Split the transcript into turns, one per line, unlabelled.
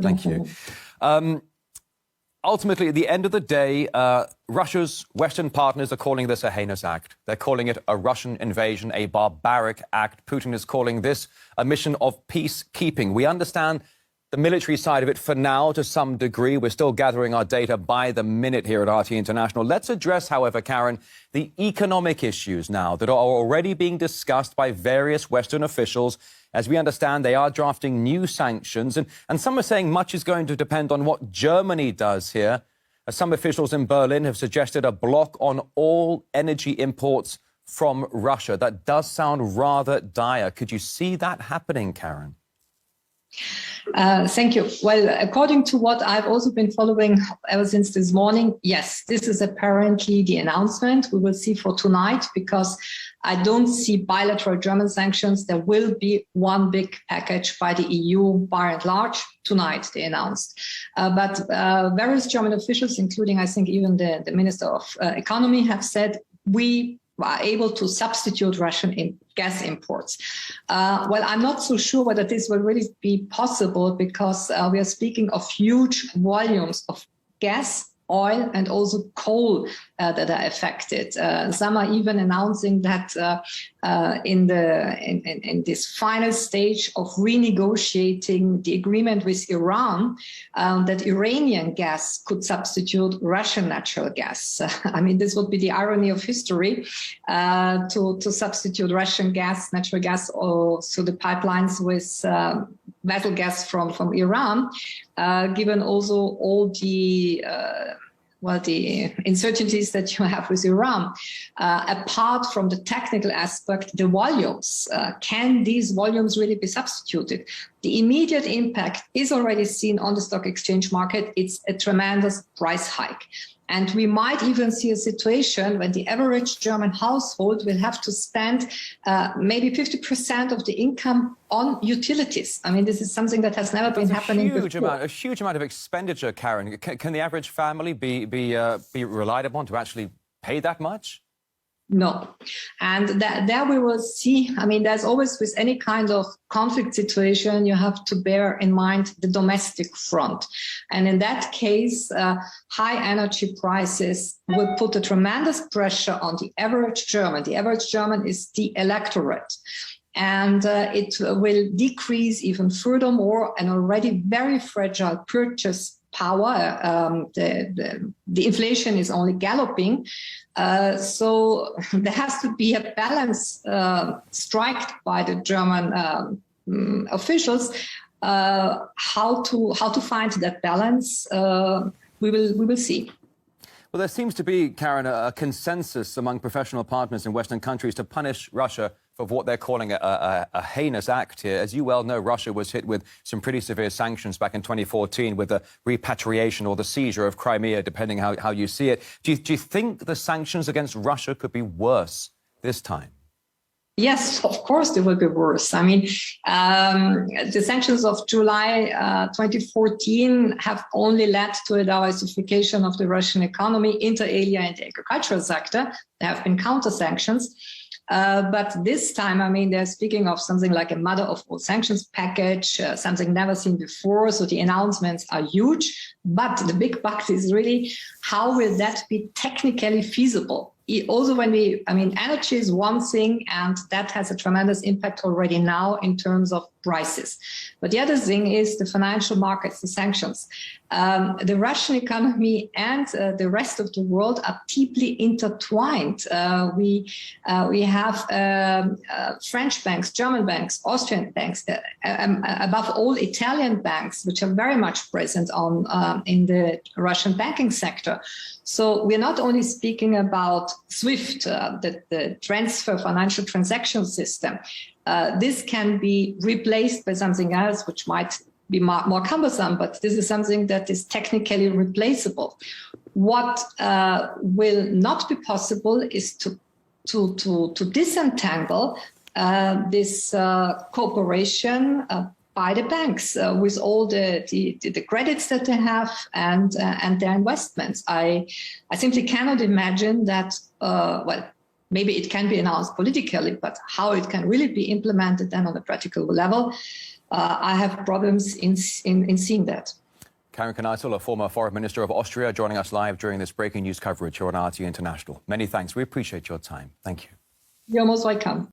Thank you. Ultimately, at the end of the day, Russia's Western partners are calling this a heinous act. They're calling it a Russian invasion, a barbaric act. Putin is calling this a mission of peacekeeping. We understand the military side of it for now to some degree. We're still gathering our data by the minute here at RT International. Let's address, however, Karin, the economic issues now that are already being discussed by various Western officials. As we understand, they are drafting new sanctions, and some are saying much is going to depend on what Germany does here. Some officials in Berlin have suggested a block on all energy imports from Russia. That does sound rather dire. Could you see that happening, Karin?
Thank you. Well, according to what I've also been following ever since this morning, yes, this is apparently the announcement we will see for tonight, because I don't see bilateral German sanctions. There will be one big package by the EU, by and large, tonight, they announced. But various German officials, including, I think, even the Minister of Economy, have said we are able to substitute Russian gas imports. Well, I'm not so sure whether this will really be possible, because we are speaking of huge volumes of gas, oil, and also coal that are affected. Some are even announcing that in this final stage of renegotiating the agreement with Iran, that Iranian gas could substitute Russian natural gas. I mean, this would be the irony of history, to substitute Russian gas, natural gas, or so the pipelines with natural gas from Iran, given also all the the uncertainties that you have with Iran. Apart from the technical aspect, the volumes, can these volumes really be substituted? The immediate impact is already seen on the stock exchange market. It's a tremendous price hike. And we might even see a situation when the average German household will have to spend maybe 50% of the income on utilities. I mean, this is something that has never been happening before.
A huge amount of expenditure, Karin. Can the average family be relied upon to actually pay that much?
No. And there we will see, I mean, there's always with any kind of conflict situation, you have to bear in mind the domestic front. And in that case, high energy prices will put a tremendous pressure on the average German. The average German is the electorate. And it will decrease even furthermore an already very fragile purchase power. The inflation is only galloping. So there has to be a balance struck by the German officials. How to find that balance, we will see.
Well, there seems to be, Karin, a consensus among professional partners in Western countries to punish Russia for what they're calling a heinous act here. As you well know, Russia was hit with some pretty severe sanctions back in 2014 with the repatriation or the seizure of Crimea, depending how you see it. Do you think the sanctions against Russia could be worse this time?
Yes, of course they will be worse. I mean, the sanctions of July 2014 have only led to a diversification of the Russian economy, inter alia, in the agricultural sector. There have been counter-sanctions. But this time, I mean, they're speaking of something like a mother of all sanctions package, something never seen before. So the announcements are huge. But the big buck is really, how will that be technically feasible? Also, energy is one thing, and that has a tremendous impact already now in terms of prices. But the other thing is the financial markets, the sanctions. The Russian economy and the rest of the world are deeply intertwined. We have French banks, German banks, Austrian banks, above all Italian banks, which are very much present in the Russian banking sector. So we're not only speaking about SWIFT, the transfer financial transaction system. This can be replaced by something else, which might be more cumbersome, but this is something that is technically replaceable. What will not be possible is to disentangle this cooperation by the banks with all the credits that they have and their investments. I simply cannot imagine that, maybe it can be announced politically, but how it can really be implemented then on a practical level, I have problems in seeing that.
Karin Kneissl, a former foreign minister of Austria, joining us live during this breaking news coverage here on RT International. Many thanks. We appreciate your time. Thank you.
You're most welcome.